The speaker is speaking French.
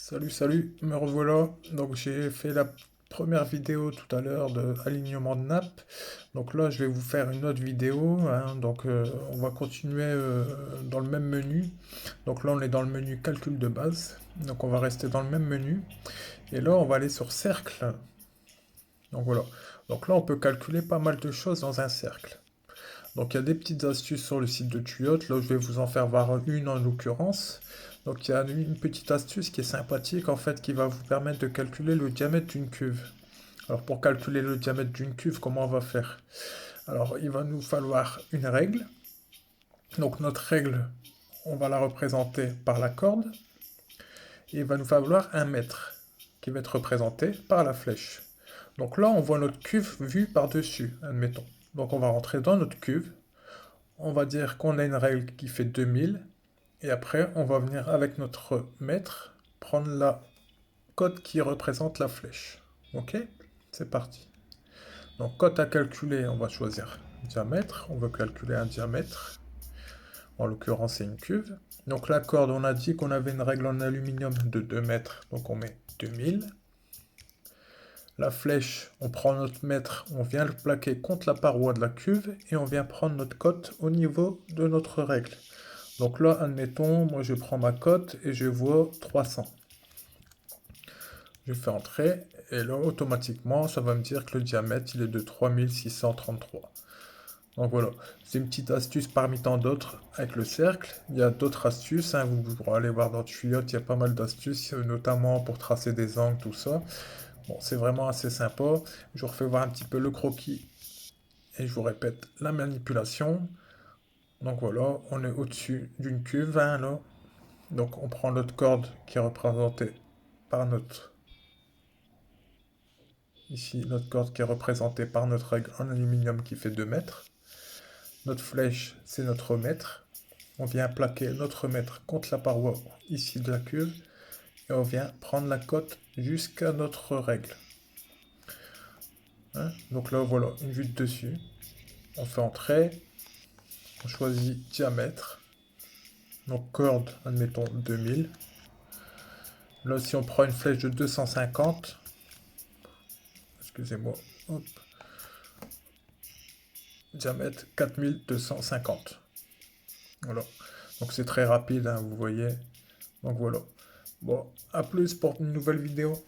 Salut, me revoilà. Donc j'ai fait la première vidéo tout à l'heure de alignement de nappe. Donc là je vais vous faire une autre vidéo, hein. Donc on va continuer dans le même menu. Donc là on est dans le menu calcul de base. Donc on va rester dans le même menu. Et là on va aller sur cercle. Donc voilà. Donc là on peut calculer pas mal de choses dans un cercle. Donc il y a des petites astuces sur le site de Tuyot. Là, je vais vous en faire voir une en l'occurrence. Donc il y a une petite astuce qui est sympathique en fait qui va vous permettre de calculer le diamètre d'une cuve. Alors pour calculer le diamètre d'une cuve, comment on va faire? Alors il va nous falloir une règle. Donc notre règle, on va la représenter par la corde. Et il va nous falloir un mètre qui va être représenté par la flèche. Donc là, on voit notre cuve vue par-dessus, admettons. Donc on va rentrer dans notre cuve. On va dire qu'on a une règle qui fait 2000. Et après, on va venir avec notre mètre prendre la cote qui représente la flèche. Ok? C'est parti. Donc, cote à calculer, on va choisir diamètre. On veut calculer un diamètre. En l'occurrence, c'est une cuve. Donc, la corde, on a dit qu'on avait une règle en aluminium de 2 mètres. Donc, on met 2000. La flèche, on prend notre mètre, on vient le plaquer contre la paroi de la cuve et on vient prendre notre cote au niveau de notre règle. Donc là, admettons, moi je prends ma cote et je vois 300. Je fais entrer et là, automatiquement, ça va me dire que le diamètre, il est de 3633. Donc voilà, c'est une petite astuce parmi tant d'autres avec le cercle. Il y a d'autres astuces, hein, vous pourrez aller voir dans Tuyot, il y a pas mal d'astuces, notamment pour tracer des angles, tout ça. Bon, c'est vraiment assez sympa. Je vous refais voir un petit peu le croquis et je vous répète la manipulation. Donc voilà, on est au-dessus d'une cuve, hein, là. Donc on prend notre corde qui est représentée par notre... Ici, notre corde qui est représentée par notre règle en aluminium qui fait 2 mètres. Notre flèche, c'est notre mètre. On vient plaquer notre mètre contre la paroi ici de la cuve. Et on vient prendre la cote jusqu'à notre règle. Hein. Donc là, voilà, une vue de dessus. On fait entrer. On choisit diamètre. Donc corde, admettons 2000. Là, si on prend une flèche de 250, excusez-moi, hop, diamètre 4250. Voilà. Donc c'est très rapide, hein, vous voyez. Donc voilà. Bon, à plus pour une nouvelle vidéo.